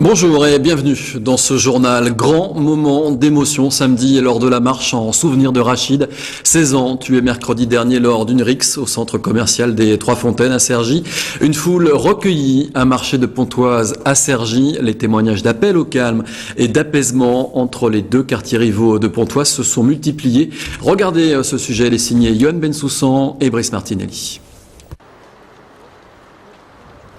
Bonjour et bienvenue dans ce journal. Grand moment d'émotion samedi lors de la marche en souvenir de Rachid, 16 ans, tué mercredi dernier lors d'une rixe au centre commercial des Trois Fontaines à Cergy. Une foule recueillie à marché de Pontoise à Cergy. Les témoignages d'appel au calme et d'apaisement entre les deux quartiers rivaux de Pontoise se sont multipliés. Regardez ce sujet, il est signé Yohan Bensoussan et Brice Martinelli.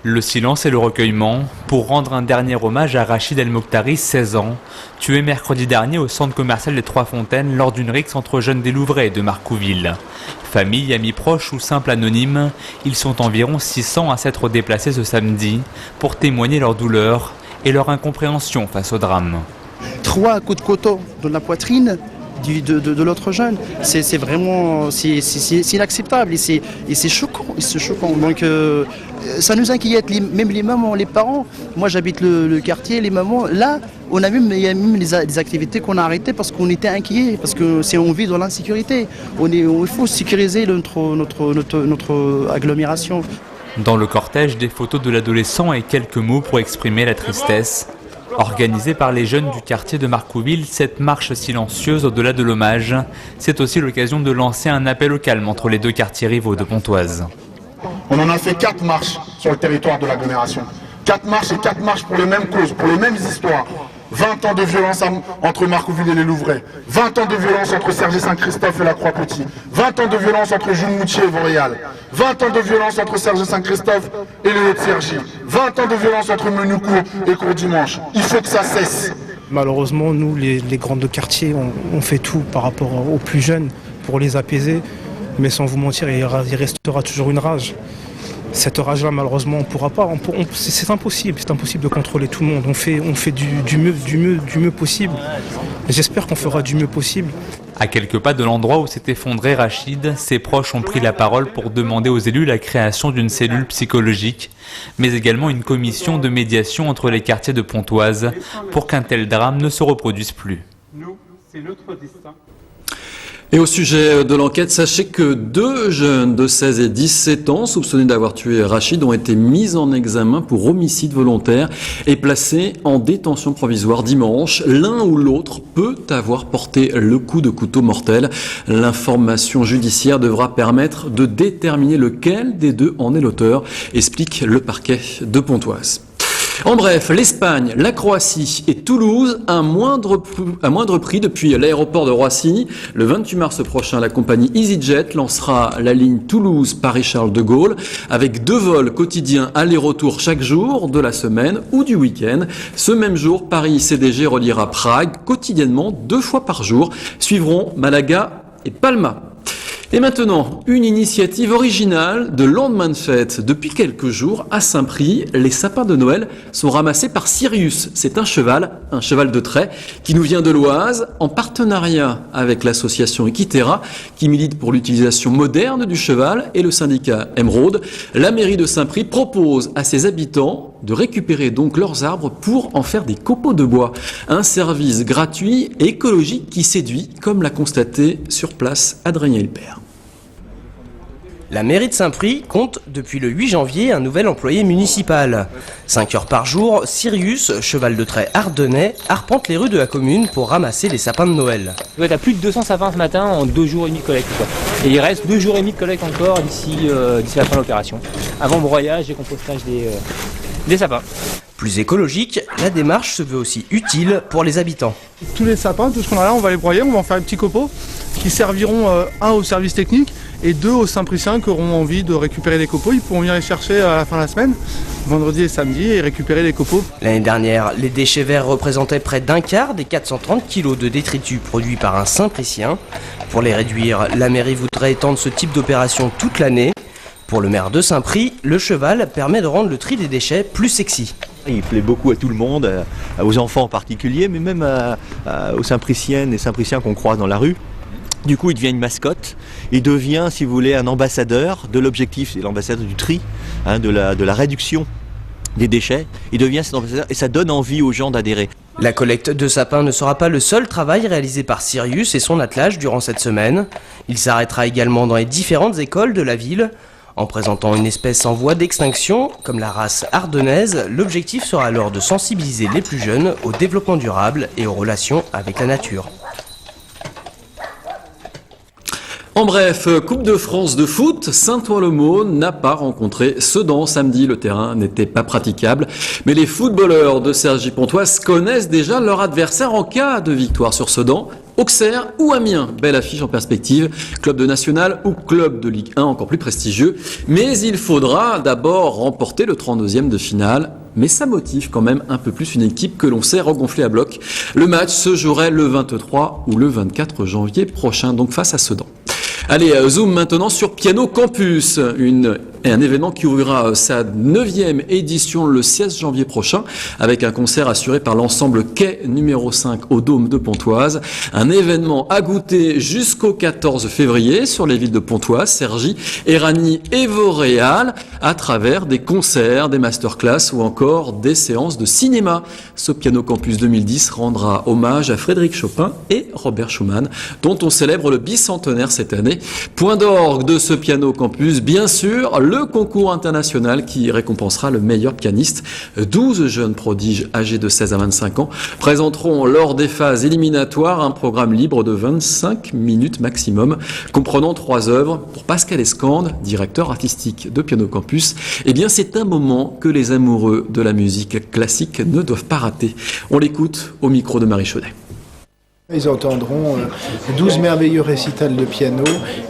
Le silence et le recueillement pour rendre un dernier hommage à Rachid El Mokhtari, 16 ans, tué mercredi dernier au centre commercial des Trois Fontaines lors d'une rixe entre jeunes des Louvrais de Marcouville. Famille, amis proches ou simples anonymes, ils sont environ 600 à s'être déplacés ce samedi pour témoigner leur douleur et leur incompréhension face au drame. 3 coups de couteau dans la poitrine de l'autre jeune, c'est vraiment c'est inacceptable et c'est choquant, donc ça nous inquiète, même les mamans, les parents. Moi j'habite le quartier, les mamans, là il y a même des activités qu'on a arrêtées parce qu'on était inquiets, parce que on vit dans l'insécurité, il faut sécuriser notre agglomération. Dans le cortège, des photos de l'adolescent et quelques mots pour exprimer la tristesse. Organisée par les jeunes du quartier de Marcouville, cette marche silencieuse au-delà de l'hommage, c'est aussi l'occasion de lancer un appel au calme entre les deux quartiers rivaux de Pontoise. On en a fait 4 marches sur le territoire de l'agglomération. 4 marches et 4 marches pour les mêmes causes, pour les mêmes histoires. 20 ans de violence entre Marcouville et les Louvrais. 20 ans de violence entre Cergy-Saint-Christophe et la Croix-Petit. 20 ans de violence entre Jules-Moutier et Vauréal. 20 ans de violence entre Cergy-Saint-Christophe et les Hauts-de-Cergy. 20 ans de violence entre Menucourt et Cours-Dimanche. Il faut que ça cesse. Malheureusement, nous, les grands de quartier, on fait tout par rapport aux plus jeunes pour les apaiser. Mais sans vous mentir, il restera toujours une rage. Cette rage-là, malheureusement, on ne pourra pas. C'est impossible de contrôler tout le monde. On fait du mieux possible. J'espère qu'on fera du mieux possible. À quelques pas de l'endroit où s'est effondré Rachid, ses proches ont pris la parole pour demander aux élus la création d'une cellule psychologique, mais également une commission de médiation entre les quartiers de Pontoise pour qu'un tel drame ne se reproduise plus. Nous, c'est notre destin. Et au sujet de l'enquête, sachez que 2 jeunes de 16 et 17 ans soupçonnés d'avoir tué Rachid ont été mis en examen pour homicide volontaire et placés en détention provisoire dimanche. L'un ou l'autre peut avoir porté le coup de couteau mortel. L'information judiciaire devra permettre de déterminer lequel des deux en est l'auteur, explique le parquet de Pontoise. En bref, l'Espagne, la Croatie et Toulouse, à moindre prix depuis l'aéroport de Roissy. Le 28 mars prochain, la compagnie EasyJet lancera la ligne Toulouse-Paris-Charles de Gaulle avec 2 vols quotidiens aller-retour chaque jour de la semaine ou du week-end. Ce même jour, Paris-CDG reliera Prague quotidiennement 2 fois par jour. Suivront Malaga et Palma. Et maintenant, une initiative originale de lendemain de fête. Depuis quelques jours, à Saint-Prix, les sapins de Noël sont ramassés par Sirius. C'est un cheval de trait, qui nous vient de l'Oise, en partenariat avec l'association Equiterra, qui milite pour l'utilisation moderne du cheval, et le syndicat Emeraude. La mairie de Saint-Prix propose à ses habitants de récupérer donc leurs arbres pour en faire des copeaux de bois. Un service gratuit et écologique qui séduit, comme l'a constaté sur place Adrien Hilbert. La mairie de Saint-Prix compte depuis le 8 janvier un nouvel employé municipal. 5 heures par jour, Sirius, cheval de trait ardennais, arpente les rues de la commune pour ramasser les sapins de Noël. Il y a plus de 200 sapins ce matin en 2 jours et demi de collecte. Et il reste 2 jours et demi de collecte encore d'ici la fin de l'opération. Avant broyage et compostage des sapins. Plus écologique, la démarche se veut aussi utile pour les habitants. Tous les sapins, tout ce qu'on a là, on va les broyer, on va en faire des petits copeaux qui serviront 1 au service technique et 2 aux Saint-Priciens qui auront envie de récupérer des copeaux. Ils pourront venir les chercher à la fin de la semaine, vendredi et samedi, et récupérer les copeaux. L'année dernière, les déchets verts représentaient près d'un quart des 430 kg de détritus produits par un Saint-Pricien. Pour les réduire, la mairie voudrait étendre ce type d'opération toute l'année. Pour le maire de Saint-Prix, le cheval permet de rendre le tri des déchets plus sexy. Il plaît beaucoup à tout le monde, aux enfants en particulier, mais même aux Saint-Priciennes et Saint-Priciens qu'on croise dans la rue. Du coup, il devient une mascotte, il devient, si vous voulez, un ambassadeur de l'objectif, c'est l'ambassadeur du tri, de la réduction des déchets. Il devient cet ambassadeur et ça donne envie aux gens d'adhérer. La collecte de sapins ne sera pas le seul travail réalisé par Sirius et son attelage durant cette semaine. Il s'arrêtera également dans les différentes écoles de la ville. En présentant une espèce en voie d'extinction, comme la race ardennaise, l'objectif sera alors de sensibiliser les plus jeunes au développement durable et aux relations avec la nature. En bref, Coupe de France de foot, Saint-Ouen-le-Mône n'a pas rencontré Sedan samedi. Le terrain n'était pas praticable. Mais les footballeurs de Cergy-Pontoise connaissent déjà leur adversaire en cas de victoire sur Sedan. Auxerre ou Amiens, belle affiche en perspective, club de national ou club de Ligue 1 encore plus prestigieux. Mais il faudra d'abord remporter le 32e de finale. Mais ça motive quand même un peu plus une équipe que l'on sait regonfler à bloc. Le match se jouerait le 23 ou le 24 janvier prochain, donc face à Sedan. Allez, zoom maintenant sur Piano Campus, un événement qui ouvrira sa 9e édition le 16 janvier prochain avec un concert assuré par l'ensemble Quai numéro 5 au Dôme de Pontoise. Un événement à goûter jusqu'au 14 février sur les villes de Pontoise, Cergy, Éragny et Vauréal à travers des concerts, des masterclass ou encore des séances de cinéma. Ce Piano Campus 2010 rendra hommage à Frédéric Chopin et Robert Schumann dont on célèbre le bicentenaire cette année. Point d'orgue de ce Piano Campus, bien sûr, le concours international qui récompensera le meilleur pianiste. 12 jeunes prodiges âgés de 16 à 25 ans présenteront lors des phases éliminatoires un programme libre de 25 minutes maximum, comprenant 3 œuvres. Pour Pascal Escande, directeur artistique de Piano Campus, eh bien c'est un moment que les amoureux de la musique classique ne doivent pas rater. On l'écoute au micro de Marie Chaudet. Ils entendront 12 merveilleux récitals de piano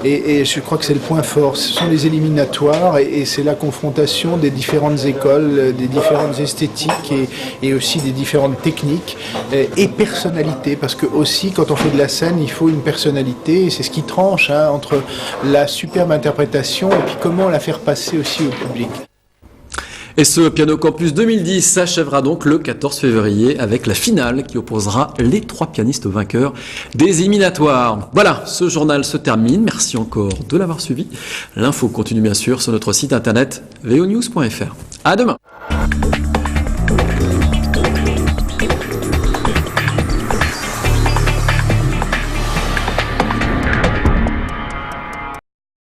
et je crois que c'est le point fort. Ce sont les éliminatoires et c'est la confrontation des différentes écoles, des différentes esthétiques et aussi des différentes techniques et personnalités. Parce que aussi quand on fait de la scène, il faut une personnalité et c'est ce qui tranche entre la superbe interprétation et puis comment la faire passer aussi au public. Et ce Piano Campus 2010 s'achèvera donc le 14 février avec la finale qui opposera les 3 pianistes vainqueurs des éliminatoires. Voilà, ce journal se termine. Merci encore de l'avoir suivi. L'info continue bien sûr sur notre site internet vonews.fr. À demain.